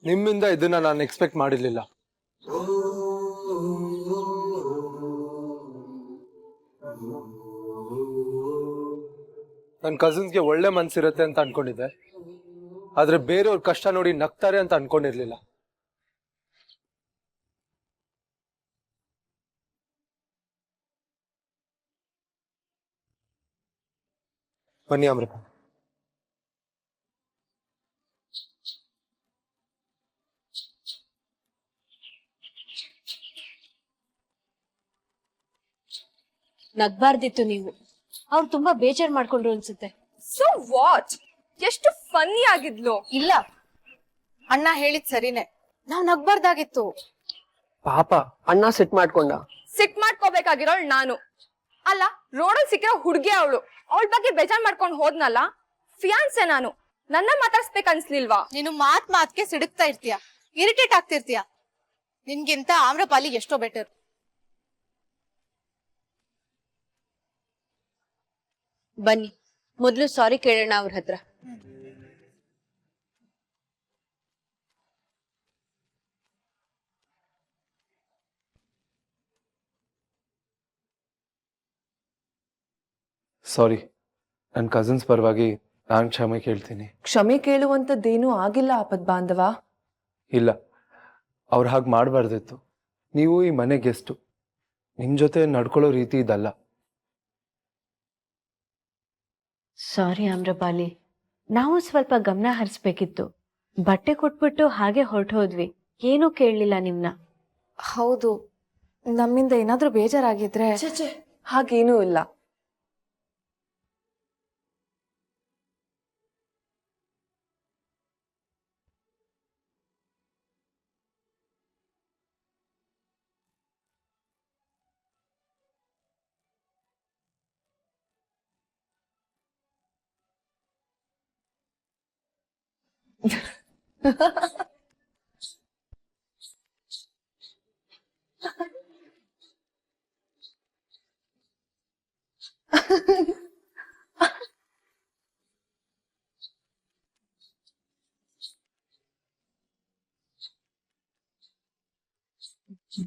ನಿಮ್ಮಿಂದ ಇದನ್ನ ನಾನು ಎಕ್ಸ್ಪೆಕ್ಟ್ ಮಾಡಿರ್ಲಿಲ್ಲ. ನನ್ನ ಕಸಿನ್ಸ್ಗೆ ಒಳ್ಳೆ ಮನ್ಸಿರುತ್ತೆ ಅಂತ ಅನ್ಕೊಂಡಿದ್ದೆ, ಆದ್ರೆ ಬೇರೆಯವ್ರ ಕಷ್ಟ ನೋಡಿ ನಗ್ತಾರೆ ಅಂತ ಅನ್ಕೊಂಡಿರ್ಲಿಲ್ಲ. ಬನ್ನಿ ಅಮೃತ. ನಗ್ಬಾರ್ದಿತ್ತು ನೀವು. ಅವ್ರು ತುಂಬಾ ಬೇಜಾರ್ ಮಾಡ್ಕೊಂಡ್ರು ಅನ್ಸುತ್ತೆ. So what? ಎಷ್ಟು ಫನ್ನಿ ಆಗಿದ್ಲು. ಇಲ್ಲ, ಅಣ್ಣ ಹೇಳಿದ್ ಸರಿನೇ, ನಾವ್ ನಗ್ಬಾರ್ದಾಗಿತ್ತು. ಪಾಪ ಅಣ್ಣ ಸಿಟ್ ಮಾಡ್ಕೊಂಡ. ಸಿಟ್ ಮಾಡ್ಕೋಬೇಕಾಗಿರೋಳ್ ನಾನು ಅಲ್ಲ, ರೋಡಲ್ಲಿ ಸಿಕ್ಕಿರೋ ಹುಡ್ಗಿ ಅವಳು. ಅವಳ ಬಗ್ಗೆ ಬೇಜಾರ್ ಮಾಡ್ಕೊಂಡ್ ಹೋದ್ನಲ್ಲ, ಫಿಯಾನ್ಸೆ ನಾನು. ನನ್ನ ಮಾತಾಡ್ಸ್ಬೇಕು ಅನ್ಸ್ಲಿಲ್ವಾ? ನೀನು ಮಾತ್ಗೆ ಸಿಡುಕ್ತಾ ಇರ್ತೀಯ, ಇರಿಟೇಟ್ ಆಗ್ತಿರ್ತೀಯ. ನಿನ್ಗಿಂತ ಆಮ್ರಪಾಲಿ ಎಷ್ಟೋ ಬೆಟರ್. ಬನ್ನಿ ಮೊದ್ಲು ಸಾರಿ ಕೇಳೋಣ ಅವ್ರ ಹತ್ರ. ಸಾರಿ, ನನ್ನ ಕಸಿನ್ಸ್ ಪರವಾಗಿ ನಾನು ಕ್ಷಮೆ ಕೇಳ್ತೀನಿ. ಕ್ಷಮೆ ಕೇಳುವಂಥದ್ದೇನೂ ಆಗಿಲ್ಲ ಆಪದ್ ಬಾಂಧವ. ಇಲ್ಲ, ಅವ್ರು ಹಾಗೆ ಮಾಡಬಾರ್ದಿತ್ತು. ನೀವು ಈ ಮನೆ ಗೆಸ್ಟು, ನಿಮ್ಮ ಜೊತೆ ನಡ್ಕೊಳ್ಳೋ ರೀತಿ ಇದಲ್ಲ. ಸಾರಿ ಆಮ್ರಪಾಲಿ, ನಾವು ಸ್ವಲ್ಪ ಗಮನ ಹರಿಸ್ಬೇಕಿತ್ತು. ಬಟ್ಟೆ ಕೊಟ್ಬಿಟ್ಟು ಹಾಗೆ ಹೊರಟೋದ್ವಿ, ಏನೂ ಕೇಳಲಿಲ್ಲ ನಿಮ್ನ. ಹೌದು, ನಮ್ಮಿಂದ ಏನಾದ್ರೂ ಬೇಜಾರಾಗಿದ್ರೆ. ಹಾಗೇನೂ ಇಲ್ಲ.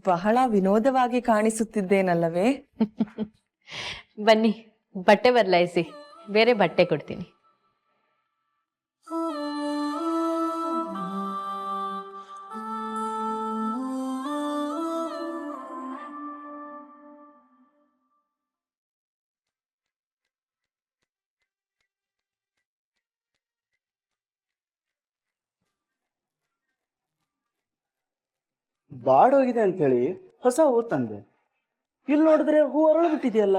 ಬಹಳ ವಿನೋದವಾಗಿ ಕಾಣಿಸುತ್ತಿದ್ದೇನಲ್ಲವೇ? ಬನ್ನಿ ಬಟ್ಟೆ ಬದಲಾಯಿಸಿ, ಬೇರೆ ಬಟ್ಟೆ ಕೊಡ್ತೀನಿ. ಬಾಡೋಗಿದೆ ಅಂತ ಹೇಳಿ ಹೊಸ ಹೂ ತಂದೆ. ಇಲ್ಲಿ ನೋಡಿದ್ರೆ ಹೂ ಅರಳು ಬಿಟ್ಟಿದೆಯಲ್ಲ.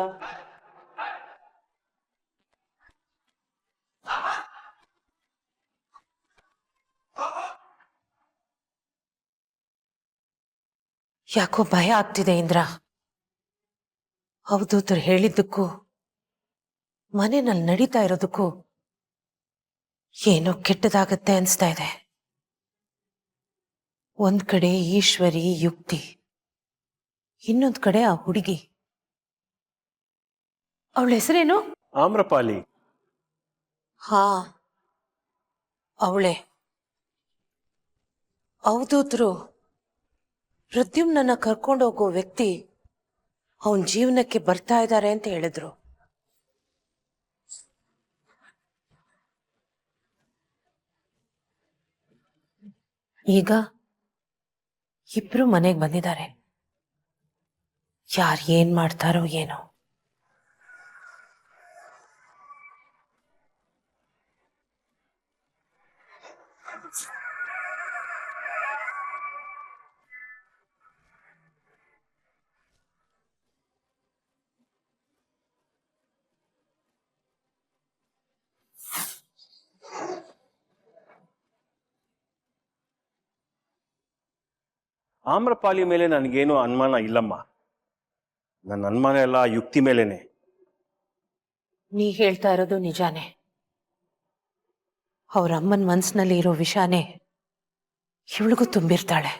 ಯಾಕೋ ಭಯ ಆಗ್ತಿದೆ ಇಂದ್ರ. ಅವಧೂತರು ಹೇಳಿದ್ದಕ್ಕೂ ಮನೆಯಲ್ಲಿ ನಡೀತಾ ಇರೋದಕ್ಕೂ ಏನೋ ಕೆಟ್ಟದಾಗತ್ತೆ ಅನ್ಸ್ತಾ ಇದೆ. ಒಂದ್ ಕಡೆ ಈಶ್ವರಿ ಯುಕ್ತಿ, ಇನ್ನೊಂದ್ ಕಡೆ ಆ ಹುಡುಗಿ. ಅವಳ ಹೆಸರೇನು? ಆಮ್ರಪಾಲಿ. ಹಾ, ಅವಳೆ. ಅವಧೂತರು ಪ್ರದ್ಯುಮ್ನನ್ನ ಕರ್ಕೊಂಡೋಗೋ ವ್ಯಕ್ತಿ ಅವನ್ ಜೀವನಕ್ಕೆ ಬರ್ತಾ ಇದ್ದಾರೆ ಅಂತ ಹೇಳಿದ್ರು. ಈಗ ಇಬ್ರು ಮನೆಗೆ ಬಂದಿದ್ದಾರೆ. ಯಾರು ಏನ್ ಮಾಡ್ತಾರೋ ಏನೋ. ಆಮ್ರಪಾಲಿ ಮೇಲೆ ನನಗೇನು ಅನುಮಾನ ಇಲ್ಲಮ್ಮ. ನನ್ನ ಅನುಮಾನ ಎಲ್ಲ ಯುಕ್ತಿ ಮೇಲೇನೆ. ನೀ ಹೇಳ್ತಾ ಇರೋದು ನಿಜಾನೇ. ಅವ್ರ ಅಮ್ಮನ ಮನ್ಸಿನಲ್ಲಿ ಇರೋ ವಿಷಾನೇ ಇವಳಿಗೂ ತುಂಬಿರ್ತಾಳೆ.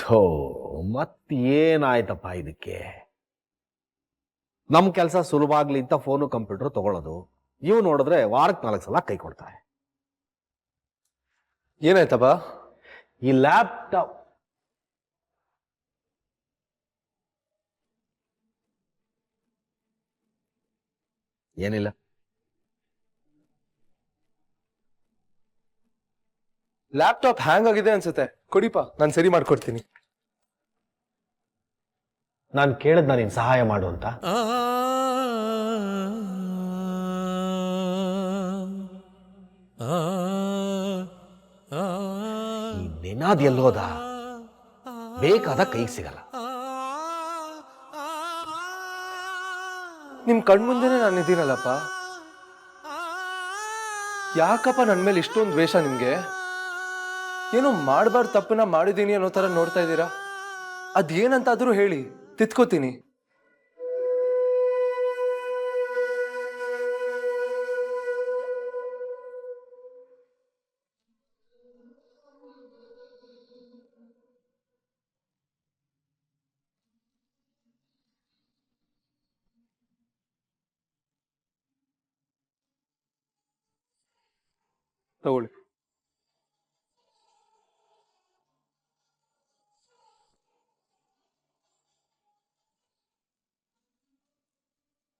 ಥೋ ಮತ್ತೇನಾಯ್ತಪ್ಪ ಇದಕ್ಕೆ? ನಮ್ಮ ಕೆಲಸ ಸುಲಭ ಆಗ್ಲಿ ಅಂತ ಫೋನು ಕಂಪ್ಯೂಟರ್ ತಗೊಳ್ಳೋದು. ಇವು ನೋಡಿದ್ರೆ ವಾರಕ್ಕೆ 4 ಸಲ ಕೈ ಕೊಡ್ತಾರೆ. ಏನಾಯ್ತಪ್ಪ? ಈ ಲ್ಯಾಪ್ಟಾಪ್ ಏನಿಲ್ಲ. ಲ್ಯಾಪ್ಟಾಪ್ ಹ್ಯಾಂಗ್ ಆಗಿದೆ ಅನ್ಸುತ್ತೆ. ಕೊಡಿಪ, ನಾನು ಸರಿ ಮಾಡ್ಕೊಡ್ತೀನಿ. ನಾನು ಕೇಳಿದ್ನ ನೀನು ಸಹಾಯ ಮಾಡು ಅಂತ. ಈ ನಿನಾದ್ ಎಲ್ಲೋದ? ಬೇಕಾದ ಕೈಗೆ ಸಿಗಲ್ಲ. ನಿಮ್ ಕಣ್ಮುಂದೆನೆ ನಾನು ಇದ್ದೀನಲ್ಲಪ್ಪ. ಯಾಕಪ್ಪ ನನ್ ಮೇಲೆ ಇಷ್ಟೊಂದು ದ್ವೇಷ ನಿಮ್ಗೆ? ಏನೋ ಮಾಡಬಾರ್ದು ತಪ್ಪನ್ನ ಮಾಡಿದೀನಿ ಅನ್ನೋ ತರ ನೋಡ್ತಾ ಇದ್ದೀರಾ. ಅದೇನಂತಾದ್ರೂ ಹೇಳಿ, ತಿತ್ಕೋತೀನಿ. ತಗೊಳ್ಳಿ.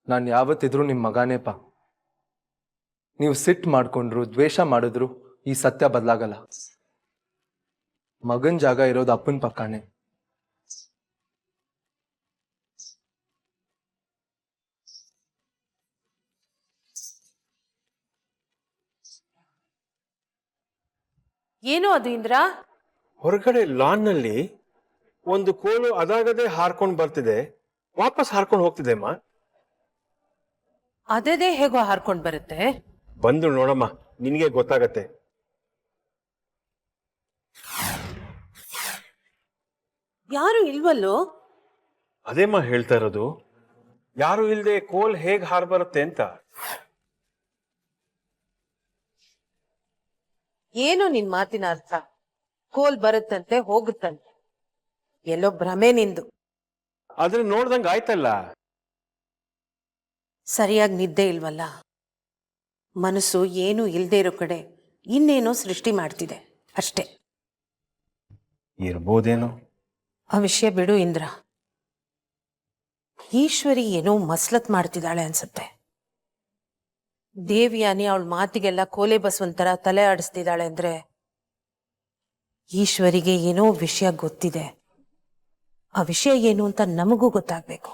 ನಾನು ಯಾವತ್ತಿದ್ರೂ ನಿಮ್ಮ ಮಗಾನೇಪ. ನೀವು ಸಿಟ್ಟು ಮಾಡ್ಕೊಂಡ್ರು, ದ್ವೇಷ ಮಾಡಿದ್ರು ಈ ಸತ್ಯ ಬದಲಾಗಲ್ಲ. ಮಗನ್ ಜಾಗ ಇರೋದು ಅಪ್ಪನ ಪಕ್ಕನೇ. ಏನು ಅದು ಇಂದ್ರ? ಹೊರಗಡೆ ಲಾನ್ನಲ್ಲಿ ಒಂದು ಕೋಲು ಅದಾಗದೆ ಹಾರ್ಕೊಂಡು ಬರ್ತಿದೆ, ವಾಪಸ್ ಹಾರ್ಕೊಂಡು ಹೋಗ್ತಿದೆ ಅಮ್ಮ. ಅದೇ ಹೇಗೋ ಹಾರ್ಕೊಂಡ್ ಬರುತ್ತೆ? ಬಂದು ನೋಡಮ್ಮ, ನಿನಗೆ ಗೊತ್ತಾಗತ್ತೆ. ಯಾರು ಇಲ್ವಲ್ಲೋ? ಅದೇಮ್ಮ ಹೇಳ್ತಾ ಇರೋದು, ಯಾರು ಇಲ್ದೆ ಕೋಲ್ ಹೇಗ್ ಹಾರ್ ಬರುತ್ತೆ ಅಂತ. ಏನು ನಿನ್ ಮಾತಿನ ಅರ್ಥ? ಕೋಲ್ ಬರುತ್ತಂತೆ ಹೋಗುತ್ತಂತೆ, ಎಲ್ಲೋ ಭ್ರಮೆ ನಿಂದು. ಆದ್ರೆ ನೋಡ್ದಂಗ ಆಯ್ತಲ್ಲ. ಸರಿಯಾಗಿ ನಿದ್ದೆ ಇಲ್ವಲ್ಲ. ಮನಸ್ಸು ಏನೂ ಇಲ್ದೇ ಇರೋ ಕಡೆ ಇನ್ನೇನೋ ಸೃಷ್ಟಿ ಮಾಡ್ತಿದೆ ಅಷ್ಟೇ. ಇರ್ಬೋದೇನೋ. ಆ ವಿಷಯ ಬಿಡು ಇಂದ್ರ. ಈಶ್ವರಿ ಏನೋ ಮಸ್ಲತ್ ಮಾಡ್ತಿದ್ದಾಳೆ ಅನ್ಸುತ್ತೆ. ದೇವಿಯಾನಿ ಅವಳ ಮಾತಿಗೆಲ್ಲ ಕೋಲೆ ಬಸವಂತರ ತಲೆ ಆಡಿಸ್ತಿದ್ದಾಳೆ ಅಂದ್ರೆ ಈಶ್ವರಿಗೆ ಏನೋ ವಿಷಯ ಗೊತ್ತಿದೆ. ಆ ವಿಷಯ ಏನು ಅಂತ ನಮಗೂ ಗೊತ್ತಾಗ್ಬೇಕು.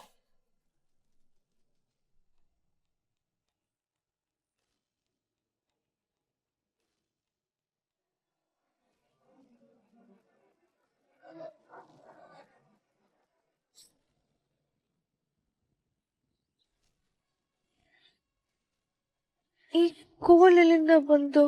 ಈ ಕೋಲಿನಿಂದ ಬಂದು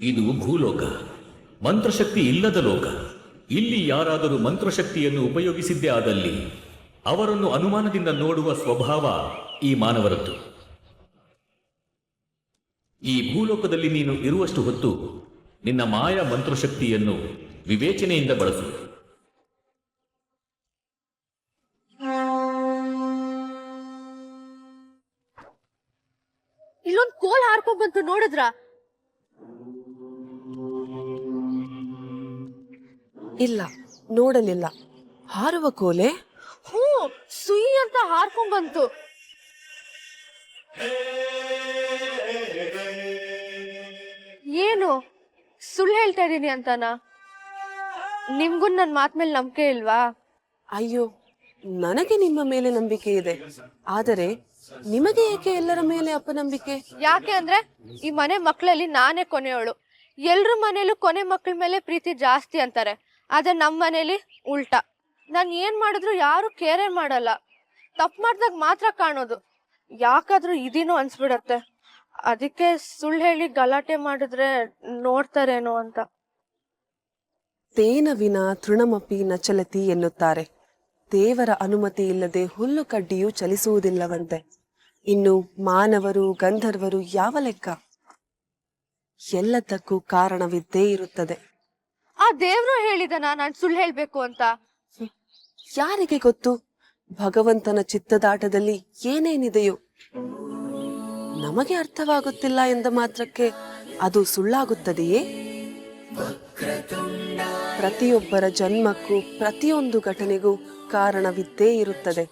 ಇದು ಭೂಲೋಕ, ಮಂತ್ರಶಕ್ತಿ ಇಲ್ಲದ ಲೋಕ. ಇಲ್ಲಿ ಯಾರಾದರೂ ಮಂತ್ರಶಕ್ತಿಯನ್ನು ಉಪಯೋಗಿಸಿದ್ದೇ ಆದಲ್ಲಿ ಅವರನ್ನು ಅನುಮಾನದಿಂದ ನೋಡುವ ಸ್ವಭಾವ ಈ ಮಾನವರದ್ದು. ಈ ಭೂಲೋಕದಲ್ಲಿ ನೀನು ಇರುವಷ್ಟು ಹೊತ್ತು ನಿನ್ನ ಮಾಯ ಮಂತ್ರಶಕ್ತಿಯನ್ನು ವಿವೇಚನೆಯಿಂದ ಬಳಸು. ಇಲ್ಲೊಂದ್ ಕೋಲ್ ಹಾರ್ಕೊಂಡ್ ಬಂತು, ನೋಡಿದ್ರ? ಇಲ್ಲ, ನೋಡಲಿಲ್ಲ. ಹಾರುವ ಕೋಲೆ? ಹ್ಞೂ, ಸುಯಿ ಅಂತ ಹಾರ್ಕೊಂಡ್ ಬಂತು. ಏನು ಸುಳ್ಳು ಹೇಳ್ತಾ ಇದೀನಿ ಅಂತಾನ? ನಿಮ್ಗೂ ನನ್ ಮಾತ್ ಮೇಲೆ ನಂಬಿಕೆ ಇಲ್ವಾ? ಅಯ್ಯೋ, ನನಗೆ ನಿಮ್ಮ ಮೇಲೆ ನಂಬಿಕೆ ಇದೆ. ಆದರೆ ನಿಮಗೆ ಏಕೆ ಎಲ್ಲರ ಮೇಲೆ ಅಪನಂಬಿಕೆ? ಯಾಕೆ ಅಂದ್ರೆ ಈ ಮನೆ ಮಕ್ಕಳಲ್ಲಿ ನಾನೇ ಕೊನೆಯವಳು. ಎಲ್ರ ಮನೇಲೂ ಕೊನೆ ಮಕ್ಕಳ ಮೇಲೆ ಪ್ರೀತಿ ಜಾಸ್ತಿ ಅಂತಾರೆ. ಆದ್ರೆ ನಮ್ಮ ಮನೇಲಿ ಉಲ್ಟಾ. ನಾನು ಏನ್ ಮಾಡಿದ್ರು ಯಾರು ಕೇರೇ ಮಾಡಲ್ಲ. ತಪ್ಪು ಮಾಡ್ದಾಗ ಮಾತ್ರ ಕಾಣೋದು. ಯಾಕಾದ್ರೂ ಇದೇನೋ ಅನ್ಸ್ಬಿಡತ್ತೆ. ಅದಕ್ಕೆ ಸುಳ್ಳು ಹೇಳಿ ಗಲಾಟೆ ಮಾಡಿದ್ರೆ ನೋಡ್ತಾರೇನೋ ಅಂತ. ತೇನ ವಿನ ತೃಣಮಪಿ ನ ಚಲತಿ ಎನ್ನುತ್ತಾರೆ. ದೇವರ ಅನುಮತಿ ಇಲ್ಲದೆ ಹುಲ್ಲು ಕಡ್ಡಿಯೂ ಚಲಿಸುವುದಿಲ್ಲವಂತೆ. ಇನ್ನು ಮಾನವರು ಗಂಧರ್ವರು ಯಾವ ಲೆಕ್ಕ? ಎಲ್ಲದಕ್ಕೂ ಕಾರಣವಿದ್ದೇ ಇರುತ್ತದೆ. ಆ ದೇವ್ರು ಹೇಳಿದನ ನಾನ್ ಸುಳ್ಳು ಹೇಳ್ಬೇಕು ಅಂತ. ಯಾರಿಗೆ ಗೊತ್ತು ಭಗವಂತನ ಚಿತ್ತದಾಟದಲ್ಲಿ ಏನೇನಿದೆಯೋ? ನಮಗೆ ಅರ್ಥವಾಗುತ್ತಿಲ್ಲ ಎಂದ ಮಾತ್ರಕ್ಕೆ ಅದು ಸುಳ್ಳಾಗುತ್ತದೆಯೇ? ಪ್ರತಿಯೊಬ್ಬರ ಜನ್ಮಕ್ಕೂ ಪ್ರತಿಯೊಂದು ಘಟನೆಗೂ ಕಾರಣವಿದ್ದೇ ಇರುತ್ತದೆ.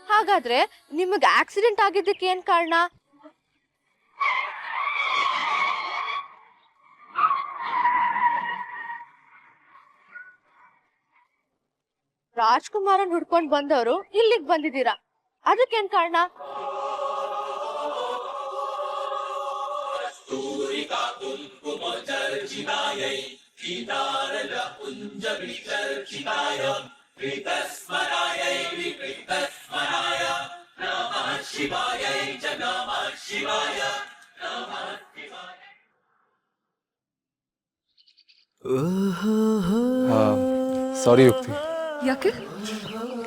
ಹಾಗಾದ್ರೆ ನಿಮಗ್ ಆಕ್ಸಿಡೆಂಟ್ ಆಗಿದ್ದಕ್ಕೆ ಏನ್ ಕಾರಣ? ರಾಜ್ಕುಮಾರನ್ ಹುಡ್ಕೊಂಡ್ ಬಂದವರು ಇಲ್ಲಿಗ್ ಬಂದಿದ್ದೀರಾ, ಅದಕ್ಕೇನ್ ಕಾರಣ? ಸಾರಿ ಯುಕ್ತಿ. ಯಾಕೆ?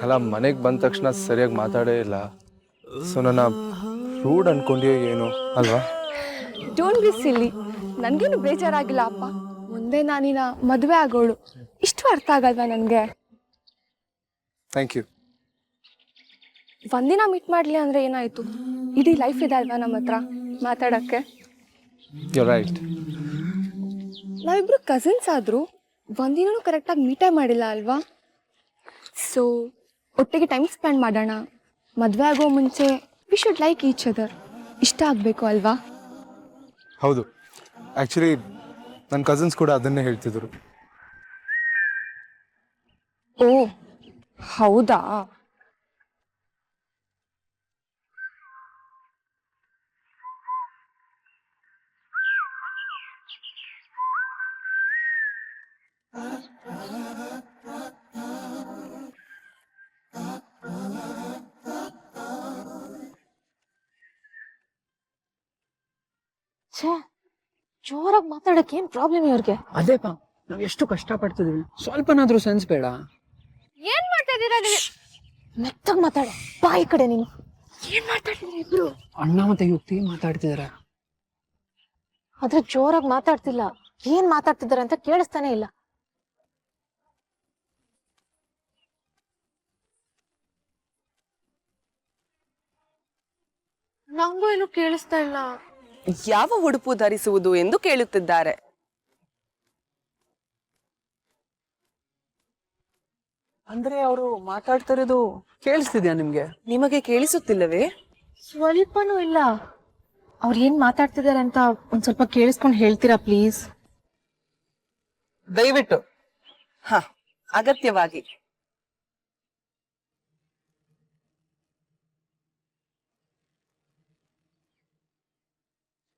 ಅಲ್ಲ, ಮನೆಗೆ ಬಂದ ತಕ್ಷಣ ಸರಿಯಾಗಿ ಮಾತಾಡೇ ಇಲ್ಲ. ಸೊ ನನ್ನ ರೂಡ್ ಅನ್ಕೊಂಡ್ಯೋ ಏನು ಅಲ್ವಾ? ಡೋಂಟ್ ಬಿ ಸಿಲ್ಲಿ. ನನ್ಗೇನು ಬೇಜಾರಾಗಿಲ್ಲ ಅಪ್ಪ. ಮುಂದೆ ನಾನಿನ ಮದುವೆ ಆಗೋಳು, ಇಷ್ಟು ಅರ್ಥ ಆಗಲ್ವಾ ನನಗೆ? Thank you. ಒಂದಿನ ಮೀಟ್ ಮಾಡಲಿ ಅಂದ್ರೆ ಏನಾಯ್ತು? ಇಡೀ ಲೈಫ್ ಇದೆ ಅಲ್ವಾ ನಮ್ಮ ಹತ್ರ ಮಾತಾಡಕ್ಕೆ. You right. ನಾವಿಬ್ರು ಕಸಿನ್ಸ್ ಆದ್ರೂ ಒಂದಿನೂ ಕರೆಕ್ಟಾಗಿ ಮೀಟೇ ಮಾಡಿಲ್ಲ ಅಲ್ವಾ? ಸೊ ಒಟ್ಟಿಗೆ ಟೈಮ್ ಸ್ಪೆಂಡ್ ಮಾಡೋಣ. ಮದುವೆ ಆಗೋ ಮುಂಚೆ we should like each other. ಇಷ್ಟ ಆಗಬೇಕು ಅಲ್ವಾ? ಹೌದು, ಆ್ಯಕ್ಚುಲಿ ನನ್ನ ಕಸಿನ್ಸ್ ಕೂಡ ಅದನ್ನೇ ಹೇಳ್ತಿದ್ರು. ಓ ಹೌದಾ? ಜೋರಾಗಿ ಮಾತಾಡಕ್ಕೆ ಏನ್ ಪ್ರಾಬ್ಲಮ್ ಇವ್ರಿಗೆ? ಅದೇಪ ನಾವ್ ಎಷ್ಟು ಕಷ್ಟ ಪಡ್ತಿದೀವಿ, ಸ್ವಲ್ಪನಾದ್ರೂ ಸೆನ್ಸ್ ಬೇಡ? ಏನ್ ಮಾಡ್ತಾ ಇದೀರಾ ನೀವು? ಮೆತ್ತಗ್ ಮಾತಾಡ, ಬಾಯಿ ಕಡೆ ನೀನು. ಏನ್ ಮಾತಾಡ್ತಿದ್ರಿ ಇಬ್ರು? ಅಣ್ಣ ಮತ್ತೆ ಯುಕ್ತಿ ಮಾತಾಡ್ತಿದಾರೆ. ಆದ್ರೆ ಜೋರಾಗಿ ಮಾತಾಡ್ತಿಲ್ಲ. ಏನ್ ಮಾತಾಡ್ತಿದಾರೆ ಅಂತ ಕೇಳಿಸ್ತಾನೆ ಇಲ್ಲ. ನಂಗೂ ಏನು ಕೇಳಿಸ್ತಾ ಇಲ್ಲ. ಯಾವ ಉಡುಪು ಧರಿಸುವುದು ಎಂದು ಕೇಳುತ್ತಿದ್ದಾರೆ. ಅಂದ್ರೆ ಅವರು ಮಾತಾಡ್ತಿರೋದು ಕೇಳಿಸ್ತಿದ್ಯಾ ನಿಮ್ಗೆ? ನಿಮಗೆ ಕೇಳಿಸುತ್ತಿಲ್ಲವೇ? ಸ್ವಲ್ಪನೂ ಇಲ್ಲ. ಅವ್ರು ಏನ್ ಮಾತಾಡ್ತಿದಾರೆ ಅಂತ ಒಂದ್ ಸ್ವಲ್ಪ ಕೇಳಿಸ್ಕೊಂಡು ಹೇಳ್ತೀರಾ ಪ್ಲೀಸ್? ದಯವಿಟ್ಟು. ಹ, ಅಗತ್ಯವಾಗಿ.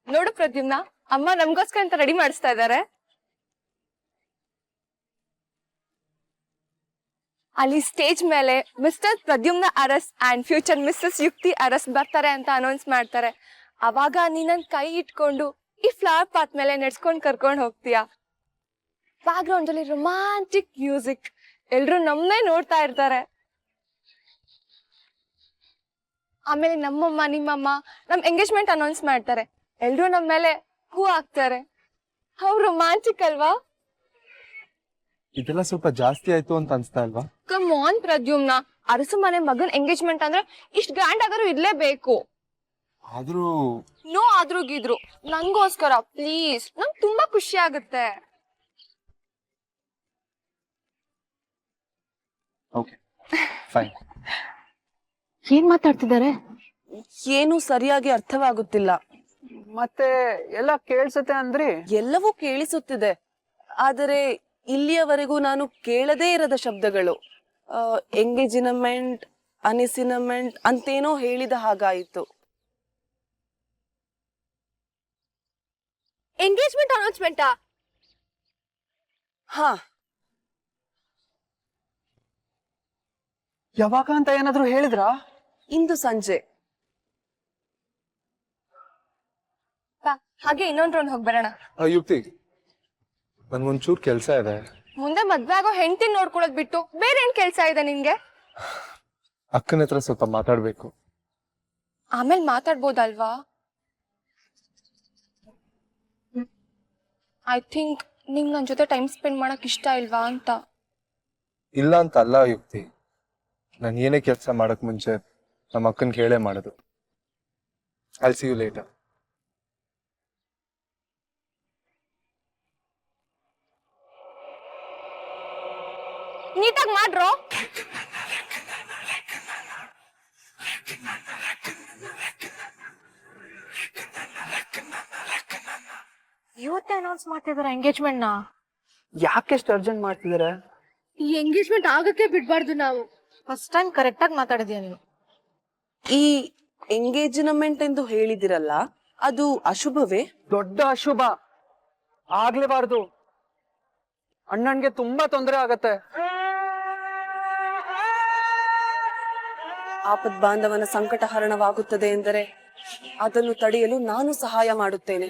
ನೋಡು ಪ್ರದ್ಯುಮ್ನ, ಅಮ್ಮ ನಮ್ಗೋಸ್ಕರ ಅಂತ ರೆಡಿ ಮಾಡಿಸ್ತಾ ಇದ್ದಾರೆ. ಅಲ್ಲಿ ಸ್ಟೇಜ್ ಮೇಲೆ Mr Pradyumna Aras and future Mrs Yukti Aras ಬರ್ತಾರೆ ಅಂತ ಅನೌನ್ಸ್ ಮಾಡ್ತಾರೆ. ಅವಾಗ ನೀನನ್ ಕೈ ಇಟ್ಕೊಂಡು ಈ ಫ್ಲವರ್ ಪಾತ್ ಮೇಲೆ ನಡ್ಸ್ಕೊಂಡ್ ಕರ್ಕೊಂಡ್ ಹೋಗ್ತೀಯಾ. ಬ್ಯಾಕ್ ಗ್ರೌಂಡ್ ಅಲ್ಲಿ ರೊಮ್ಯಾಂಟಿಕ್ ಮ್ಯೂಸಿಕ್, ಎಲ್ರು ನಮ್ಮನ್ನೇ ನೋಡ್ತಾ ಇರ್ತಾರೆ. ಆಮೇಲೆ ನಮ್ಮಮ್ಮ ನಿಮ್ಮಮ್ಮ ನಮ್ ಎಂಗೇಜ್ಮೆಂಟ್ ಅನೌನ್ಸ್ ಮಾಡ್ತಾರೆ. ಎಲ್ರು ನಮ್ಮ ಮೇಲೆ ಹೂ ಹಾಕ್ತಾರೆ. ಹೌ ರೊಮ್ಯಾಂಟಿಕ್ ಅಲ್ವಾ? ಇದೆಲ್ಲ ಸ್ವಲ್ಪ ಜಾಸ್ತಿ ಆಯ್ತು ಅಂತ ಅನ್ಸ್ತಾ ಇಲ್ವಾ? ಕಮ್ ಆನ್ ಪ್ರದ್ಯುಮ್ನ, ಅರಸು ಮನೆ ಮಗನ್ ಎಂಗೇಜ್ಮೆಂಟ್ ಅಂದ್ರೆ ಇಷ್ಟ್ ಗ್ರ್ಯಾಂಡ್ ಆದರೂ ಇರ್ಲೇಬೇಕು. ಆದ್ರೂ ನೋ ಆದ್ರೂ ಗಿದ್ರು ನಂಗೋಸ್ಕರ ಪ್ಲೀಸ್. ನಂಗ್ ತುಂಬಾ ಖುಷಿ ಆಗುತ್ತೆ. Okay fine. ಏನ್ ಮಾತಾಡ್ತಿದ್ದಾರೆ? ಏನು ಸರಿಯಾಗಿ ಅರ್ಥವಾಗುತ್ತಿಲ್ಲ. ಮತ್ತೆ ಎಲ್ಲ ಕೇಳ್ಸತ್ತೆ ಅಂದ್ರಿ? ಎಲ್ಲವೂ ಕೇಳಿಸುತ್ತಿದೆ, ಆದರೆ ಇಲ್ಲಿಯವರೆಗೂ ನಾನು ಕೇಳದೇ ಇರದ ಶಬ್ದಗಳು. ಎಂಗೇಜಿನಮೆಂಟ್, ಅನಿಸಿನಮೆಂಟ್ ಅಂತೇನೋ ಹೇಳಿದ ಹಾಗಾಯಿತು. ಎಂಗೇಜ್ಮೆಂಟ್ ಅನೌನ್ಸ್ಮೆಂಟಾ? ಹಾ. ಯಾವಾಗ ಅಂತ ಏನಾದ್ರು ಹೇಳಿದ್ರಾ? ಇಂದು ಸಂಜೆ. ಹಾಗೆ ಇನ್ನೊಂದ್ ರೌಂಡ್ ಹೋಗಿ ಬರೋಣ. ಯುಕ್ತಿ, ನನ್ಗೊಂಚೂರು ಕೆಲಸ ಇದೆ. ಮುಂದೆ ಮದ್ವೆ ಆಗೋ ಹೆಂಡತಿನ ನೋಡ್ಕೊಳ್ಳೋದ್ ಬಿಟ್ಟು ಬೇರೆ ಏನ್ ಕೆಲ್ಸ ಇದೆ ನಿನ್ಗೆ? ಅಕ್ಕನ ಹತ್ರ ಸ್ವಲ್ಪ ಮಾತಾಡ್ಬೇಕು. ಆಮೇಲೆ ಮಾತಾಡ್ಬೋದಲ್ವಾ? ಐ ಥಿಂಕ್ ನಿಂಗ್ ನನ್ ಜೊತೆ ಟೈಮ್ ಸ್ಪೆಂಡ್ ಮಾಡಕ್ ಇಷ್ಟ ಇಲ್ವಾ ಅಂತ. ಇಲ್ಲ ಅಂತ ಅಲ್ಲ ಯುಕ್ತಿ, ನಾನು ಏನೇ ಕೆಲಸ ಮಾಡಕ್ ಮುಂಚೆ ನಮ್ಮ ಅಕ್ಕನ ಕೇಳೇ ಮಾಡೋದು. I'll see you later. ನೀಟಾಗಿ ಮಾಡ್ರೋ. ಇವತ್ತೇ ಅನೌನ್ಸ್ ಮಾಡ್ತಿದಾರೆ ಎಂಗೇಜ್ಮೆಂಟ್ ನ. ಯಾಕೆಷ್ಟು ಅರ್ಜೆಂಟ್ ಮಾಡ್ತಿದಾರೆ? ಈ ಎಂಗೇಜ್ಮೆಂಟ್ ಆಗಕ್ಕೆ ಬಿಡ್ಬಾರ್ದು ನಾವು. ಫಸ್ಟ್ ಟೈಮ್ ಕರೆಕ್ಟ್ ಆಗಿ ಮಾತಾಡಿದ್ಯಾ ನೀನು. ಈ ಎಂಗೇಜ್ಮೆಂಟ್ ಎಂದು ಹೇಳಿದಿರಲ್ಲ, ಅದು ಅಶುಭವೇ? ದೊಡ್ಡ ಅಶುಭ, ಆಗ್ಲೇಬಾರ್ದು. ಅಣ್ಣನ್ಗೆ ತುಂಬಾ ತೊಂದರೆ ಆಗತ್ತೆ. ಆಪದ್ ಬಾಂಧವನ ಸಂಕಟ ಹರಣವಾಗುತ್ತದೆ ಎಂದರೆ ಅದನ್ನು ತಡೆಯಲು ನಾನು ಸಹಾಯ ಮಾಡುತ್ತೇನೆ.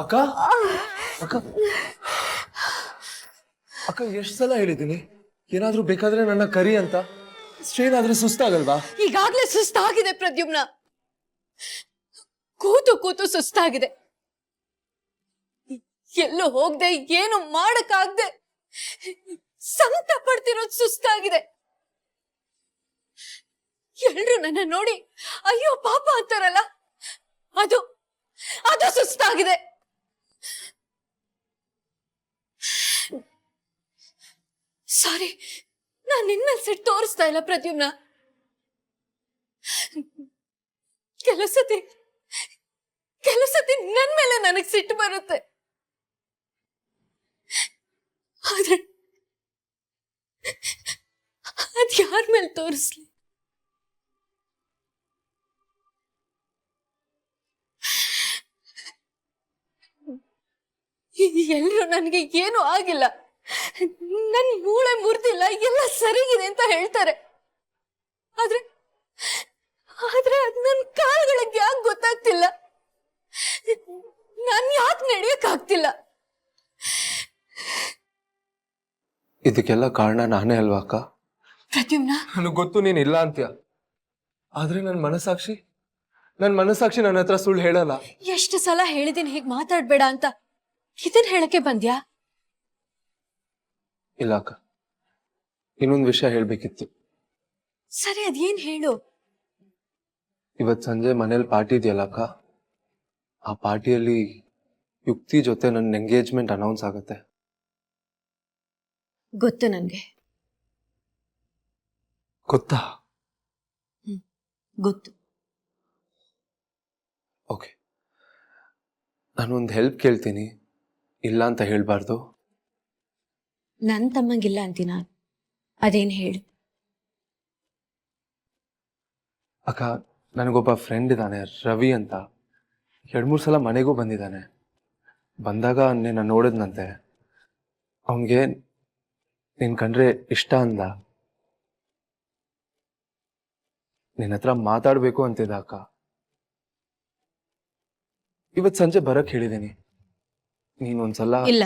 ಅಕ್ಕ ಅಕ್ಕ ಅಕ್ಕ, ಎಷ್ಟು ಸಲ ಹೇಳಿದ್ದೀನಿ ಏನಾದ್ರೂ ಬೇಕಾದ್ರೆ ನನ್ನ ಕರಿ ಅಂತ. ಸ್ಟ್ರೇನ್ ಆದ್ರೆ ಸುಸ್ತಾಗಲ್ವಾ? ಈಗಾಗ್ಲೇ ಸುಸ್ತಾಗಿದೆ ಪ್ರದ್ಯುಮ್ನ. ಕೂತು ಕೂತು ಸುಸ್ತಾಗಿದೆ. ಎಲ್ಲೂ ಹೋಗದೆ ಏನು ಮಾಡಕ್ಕಾಗ್ದೆ ಸಂಕಟ ಪಡ್ತಿರೋದು ಸುಸ್ತಾಗಿದೆ. ಎಲ್ರು ನನ್ನ ನೋಡಿ ಅಯ್ಯೋ ಪಾಪ ಅಂತಾರಲ್ಲ, ಅದು ಅದು ಸುಸ್ತಾಗಿದೆ. ಸಾರಿ, ನಾನ್ ನಿನ್ನ ಸಿಟ್ಟು ತೋರಿಸ್ತಾ ಇಲ್ಲ ಪ್ರದ್ಯುಮ್ನ. ಕೆಲವು ಸತಿ ನನ್ ಮೇಲೆ ನನಗ್ ಸಿಟ್ಟು ಬರುತ್ತೆ. ಆದ್ರೆ ಅದ್ ಯಾರ ಮೇಲೆ ತೋರಿಸ್ಲಿ? ಎಲ್ರು ನನ್ಗೆ ಏನು ಆಗಿಲ್ಲ, ನನ್ ಮೂಳೆ ಮುರಿದಿಲ್ಲ, ಎಲ್ಲ ಸರಿಗಿದೆ ಅಂತ ಹೇಳ್ತಾರೆ. ಆದ್ರೆ ಅದ್ ನನ್ ಕಾಲ್ಗಳಿಗೆ ಯಾಕೆ ಗೊತ್ತಾಗ್ತಿಲ್ಲ? ನಾನ್ ಯಾಕೆ ನಡೆಯಕ್ ಆಗ್ತಿಲ್ಲ? ಇದಕ್ಕೆಲ್ಲ ಕಾರಣ ನಾನೇ ಅಲ್ವಾ ಅಕ್ಕ? ಪ್ರದ್ಯುಮ್ನ, ನನಗೆ ಗೊತ್ತು ನೀನ್ ಇಲ್ಲ ಅಂತ್ಯ, ಆದ್ರೆ ನನ್ನ ಮನಸ್ಸಾಕ್ಷಿ ನನ್ನ ಹತ್ರ ಸುಳ್ಳು ಹೇಳಲ್ಲ. ಎಷ್ಟು ಸಲ ಹೇಳಿದೀನಿ ಹೀಗ್ ಮಾತಾಡ್ಬೇಡ ಅಂತ. ಇದನ್ ಹೇಳಕ್ಕೆ ಬಂದ್ಯಾ? ಇಲ್ಲ ಅಕ್ಕ, ಇನ್ನೊಂದು ವಿಷಯ ಹೇಳ್ಬೇಕಿತ್ತು. ಸರಿ, ಅದೇನ್ ಹೇಳು. ಇವತ್ ಸಂಜೆ ಮನೇಲಿ ಪಾರ್ಟಿ ಇದೆಯಲ್ಲ ಅಕ್ಕ, ಆ ಪಾರ್ಟಿಯಲ್ಲಿ ಯುಕ್ತಿ ಜೊತೆ ನನ್ನ ಎಂಗೇಜ್ಮೆಂಟ್ ಅನೌನ್ಸ್ ಆಗುತ್ತೆ. ಗೊತ್ತು ನನ್ಗೆ. ಗೊತ್ತಾ? ಗೊತ್ತು. ಓಕೆ, ನಾನೊಂದು ಹೆಲ್ಪ್ ಕೇಳ್ತೀನಿ, ಇಲ್ಲ ಅಂತ ಹೇಳ್ಬಾರ್ದು. ನನ್ ತಮ್ಮಂಗಿಲ್ಲ ಅಂತೀನ, ಅದೇನ್ ಹೇಳು. ಅಕ್ಕ, ನನಗೊಬ್ಬ ಫ್ರೆಂಡ್ ಇದ್ದಾನೆ, ರವಿ ಅಂತ. 2-3 ಸಲ ಮನೆಗೂ ಬಂದಿದ್ದಾನೆ. ಬಂದಾಗ ನಿನ್ನ ನೋಡಿದ್ನಂತೆ. ಅವನಿಗೆ ನಿನ್ ಕಂಡ್ರೆ ಇಷ್ಟ ಅಂದ. ನಿನ್ನ ಹತ್ರ ಮಾತಾಡ್ಬೇಕು ಅಂತಿದ್ದ ಅಕ್ಕ. ಇವತ್ ಸಂಜೆ ಬರಕ್ ಹೇಳಿದ್ದೀನಿ. ನೀನೊಂದ್ಸಲ. ಇಲ್ಲ,